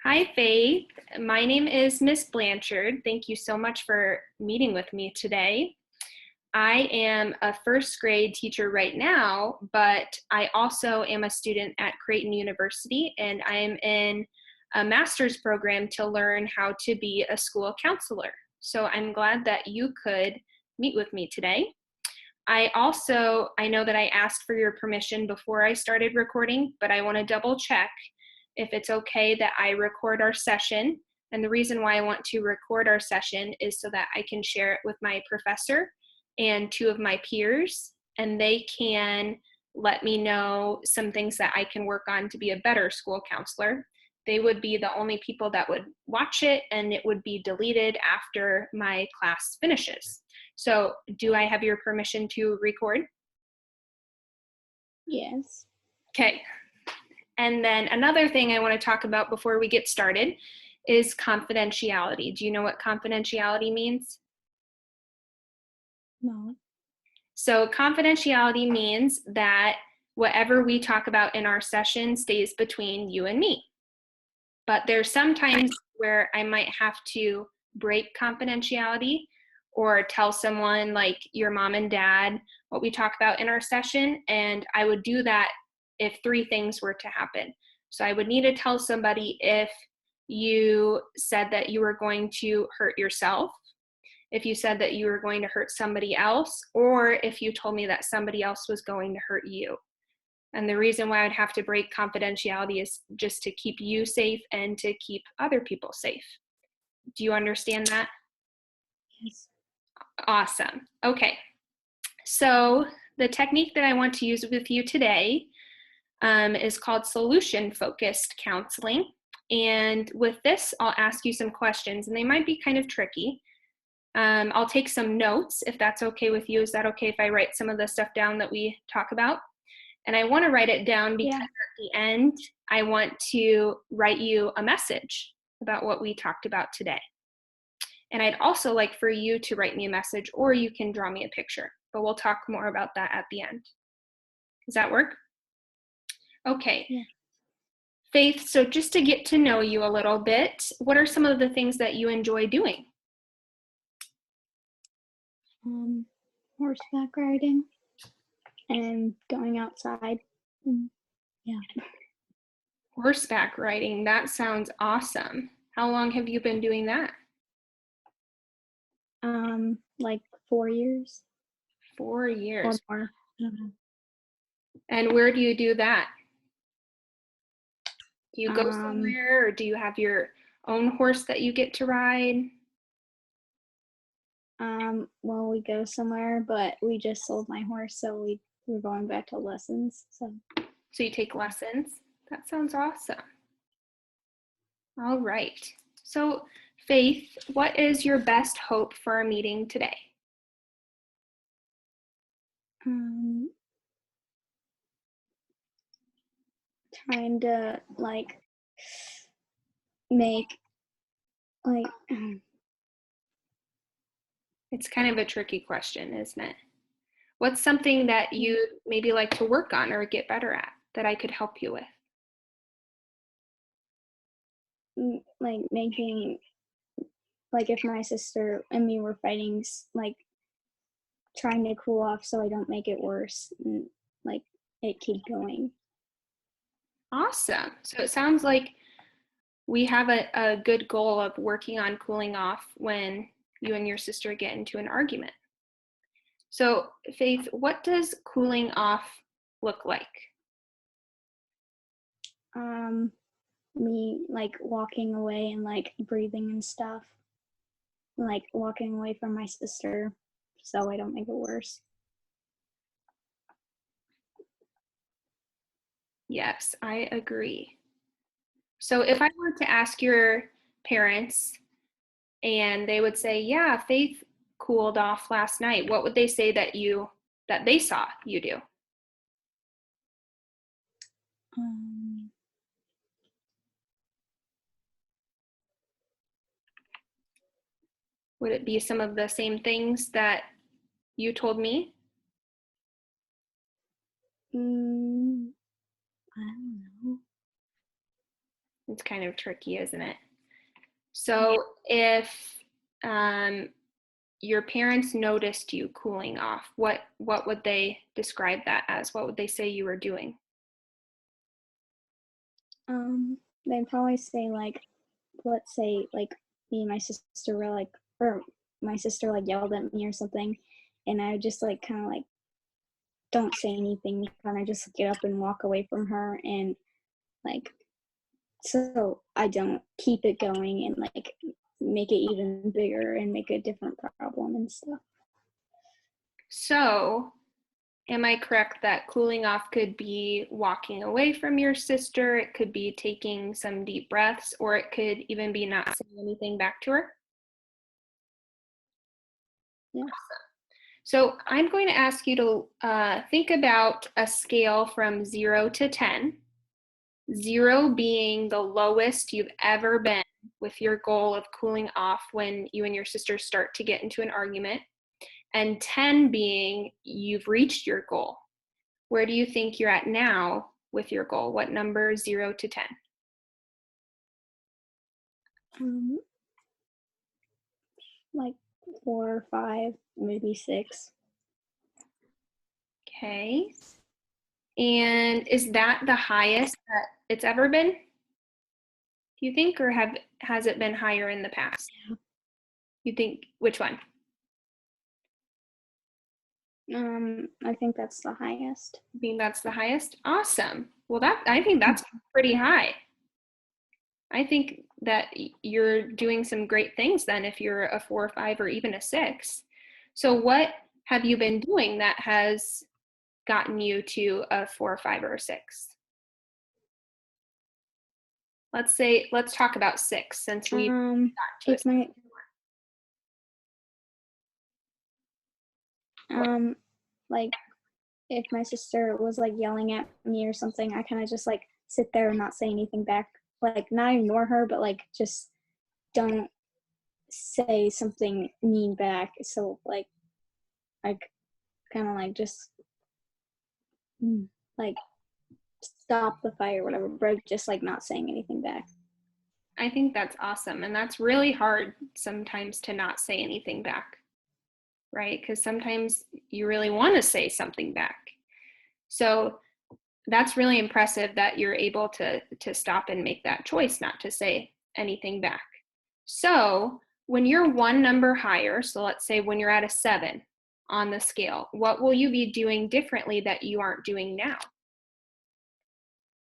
Hi, Faith. My name is Miss Blanchard. Thank you so much for meeting with me today. I am a first grade teacher right now, but I also am a student at Creighton University, and I am in a master's program to learn how to be a school counselor. So I'm glad that you could meet with me today. I know that I asked for your permission before I started recording, but I want to double check if it's okay that I record our session. And the reason why I want to record our session is so that I can share it with my professor and two of my peers, and they can let me know some things that I can work on to be a better school counselor. They would be the only people that would watch it, and it would be deleted after my class finishes. So do I have your permission to record? Yes. Okay. And then another thing I want to talk about before we get started is confidentiality. Do you know what confidentiality means? No. So confidentiality means that whatever we talk about in our session stays between you and me. But there's some times where I might have to break confidentiality or tell someone like your mom and dad what we talk about in our session, and I would do that if three things were to happen. So I would need to tell somebody if you said that you were going to hurt yourself, if you said that you were going to hurt somebody else, or if you told me that somebody else was going to hurt you. And the reason why I'd have to break confidentiality is just to keep you safe and to keep other people safe. Do you understand that? Yes. Awesome. Okay. So the technique that I want to use with you today is called solution-focused counseling. And with this, I'll ask you some questions, and they might be kind of tricky. I'll take some notes if that's okay with you. Is that okay if I write some of the stuff down that we talk about? And I want to write it down because at the end, I want to write you a message about what we talked about today. And I'd also like for you to write me a message, or you can draw me a picture, but we'll talk more about that at the end. Does that work? Okay. Yeah. Faith, so just to get to know you a little bit, what are some of the things that you enjoy doing? Horseback riding and going outside. Yeah. Horseback riding, that sounds awesome. How long have you been doing that? Like 4 years. 4 years. Or more. Mm-hmm. And where do you do that? Do you go somewhere, or do you have your own horse that you get to ride? Well, we go somewhere, but we just sold my horse, so we're going back to lessons. So you take lessons? That sounds awesome. All right. So Faith, what is your best hope for our meeting today? Trying to make It's kind of a tricky question, isn't it? What's something that you maybe like to work on or get better at that I could help you with? Making, if my sister and me were fighting, trying to cool off so I don't make it worse, and it keep going. Awesome. So it sounds like we have a good goal of working on cooling off when you and your sister get into an argument. So Faith, what does cooling off look like? Me walking away and breathing and stuff, walking away from my sister so I don't make it worse. Yes, I agree. So if I were to ask your parents and they would say, yeah, Faith cooled off last night, what would they say that they saw you do? Would it be some of the same things that you told me? I don't know. It's kind of tricky, isn't it? So if your parents noticed you cooling off, what would they describe that as? What would they say you were doing? They'd probably say like, let's say like me and my sister were like, or my sister like yelled at me or something, and I would just like kind of like don't say anything, kind of just get up and walk away from her, and like so I don't keep it going and like make it even bigger and make a different problem and stuff. So am I correct that cooling off could be walking away from your sister, it could be taking some deep breaths, or it could even be not saying anything back to her? Yeah. So I'm going to ask you to think about a scale from 0 to 10, 0 being the lowest you've ever been with your goal of cooling off when you and your sister start to get into an argument, and 10 being you've reached your goal. Where do you think you're at now with your goal? What number, 0 to 10? Like 4 or 5, maybe 6. Okay. And is that the highest that it's ever been, do you think, or has it been higher in the past? Yeah. You think, which one? I think that's the highest. I think that's the highest? Awesome. Well, I think that's pretty high. I think that you're doing some great things then if you're a 4 or 5 or even a 6. So what have you been doing that has gotten you to a 4 or 5 or a 6? Let's talk about 6 since we got to if my like if my sister was like yelling at me or something, I kind of just like sit there and not say anything back, like not ignore her, but like just don't say something mean back. So like I kind of like just like stop the fight or whatever, but just like not saying anything back. I think that's awesome. And that's really hard sometimes to not say anything back, right? Because sometimes you really want to say something back. So that's really impressive that you're able to stop and make that choice not to say anything back. So when you're one number higher, so let's say when you're at a 7 on the scale, what will you be doing differently that you aren't doing now?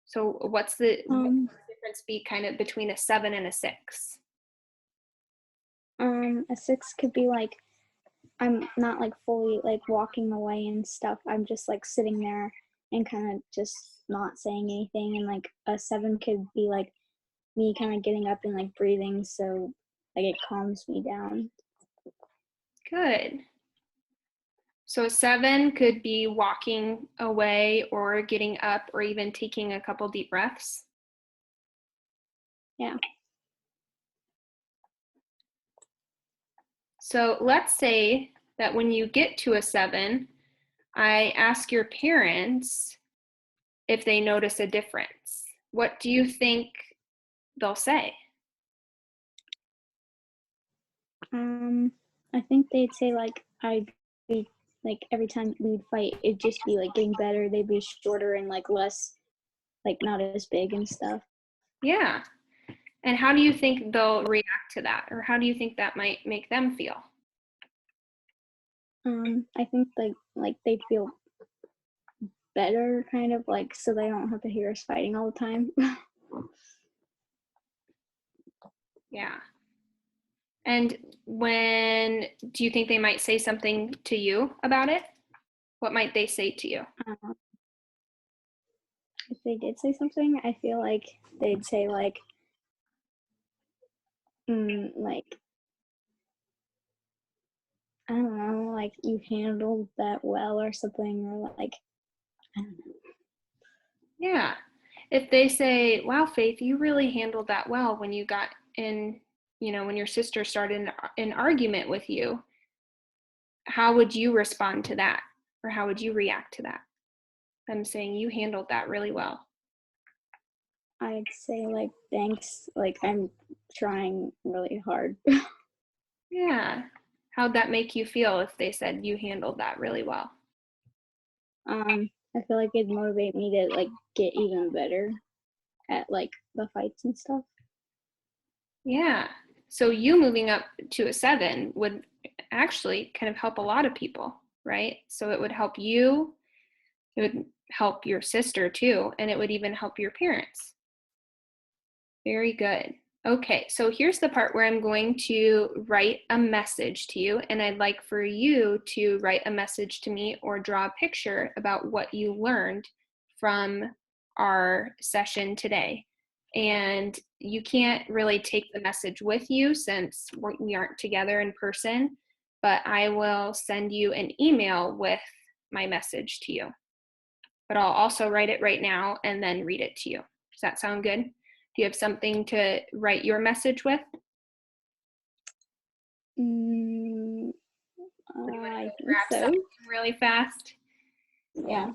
So what's the difference be kind of between a 7 and a 6? A 6 could be like I'm not like fully like walking away and stuff. I'm just like sitting there and kind of just not saying anything. And like a 7 could be like me kind of getting up and like breathing, so like it calms me down. Good. So a 7 could be walking away or getting up or even taking a couple deep breaths. Yeah. So let's say that when you get to a 7, I ask your parents if they notice a difference. What do you think they'll say? I think they'd say like I'd be like every time we'd fight, it'd just be like getting better. They'd be shorter and like less, like not as big and stuff. Yeah. And how do you think they'll react to that? Or how do you think that might make them feel? I think like they'd feel better, kind of like, so they don't have to hear us fighting all the time. Yeah. And do you think they might say something to you about it? What might they say to you? If they did say something, I feel like they'd say like like I don't know, like you handled that well or something, or like I don't know. Yeah. If they say, wow, Faith, you really handled that well when you got in, when your sister started an argument with you, how would you respond to that? Or how would you react to that? Them saying you handled that really well. I'd say like thanks, like I'm trying really hard. Yeah. How'd that make you feel if they said you handled that really well? I feel like it'd motivate me to like get even better at like the fights and stuff. Yeah. So you moving up to a 7 would actually kind of help a lot of people, right? So it would help you, it would help your sister too, and it would even help your parents. Very good. Okay, so here's the part where I'm going to write a message to you, and I'd like for you to write a message to me or draw a picture about what you learned from our session today. And you can't really take the message with you since we aren't together in person, but I will send you an email with my message to you. But I'll also write it right now and then read it to you. Does that sound good? Do you have something to write your message with? I think Grab so. something really fast. Yeah.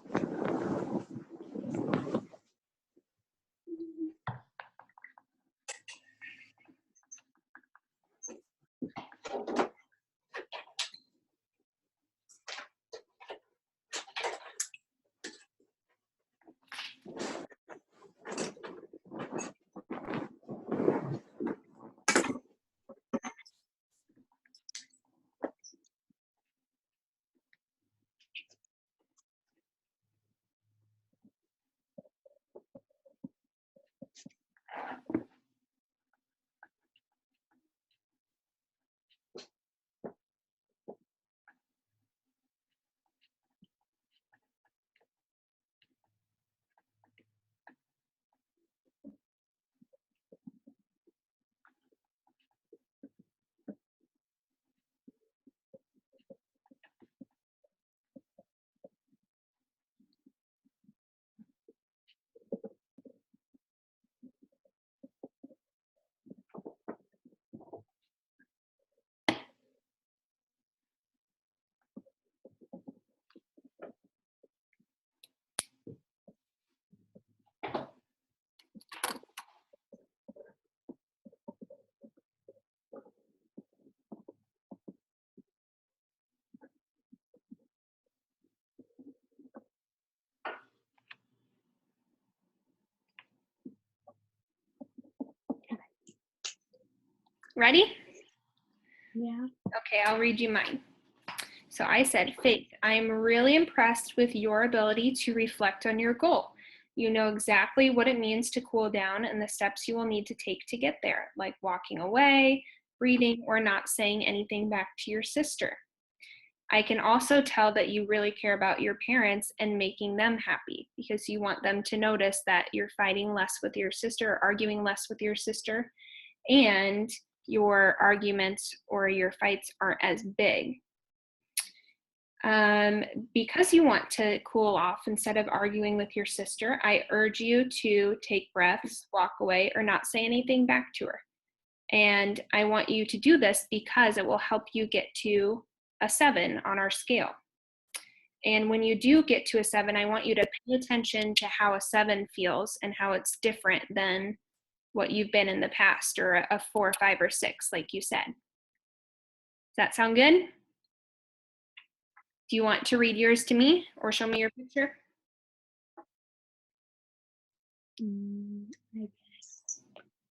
Ready? Yeah. Okay, I'll read you mine. So I said, Faith, I'm really impressed with your ability to reflect on your goal. You know exactly what it means to cool down and the steps you will need to take to get there, like walking away, breathing, or not saying anything back to your sister. I can also tell that you really care about your parents and making them happy because you want them to notice that you're fighting less with your sister, arguing less with your sister, and your arguments or your fights aren't as big. Because you want to cool off instead of arguing with your sister, I urge you to take breaths, walk away, or not say anything back to her. And I want you to do this because it will help you get to a 7 on our scale. And when you do get to a 7, I want you to pay attention to how a 7 feels and how it's different than what you've been in the past, or a 4, 5, or 6, like you said. Does that sound good? Do you want to read yours to me or show me your picture? I guess.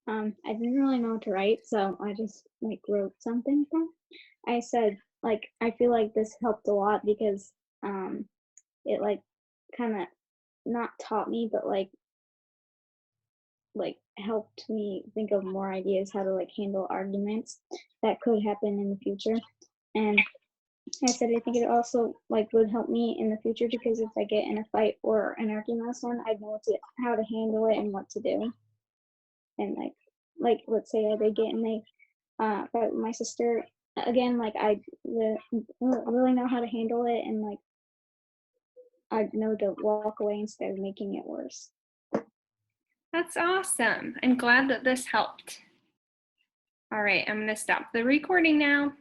I didn't really know what to write, so I just like wrote something down. I said like I feel like this helped a lot because it like kind of not taught me, but like helped me think of more ideas how to like handle arguments that could happen in the future. And I said I think it also like would help me in the future because if I get in a fight or an argument with someone, I'd know how to handle it and what to do. And like let's say I did get in a fight with my sister again, like I really know how to handle it, and like I'd know to walk away instead of making it worse. That's awesome. I'm glad that this helped. All right, I'm going to stop the recording now.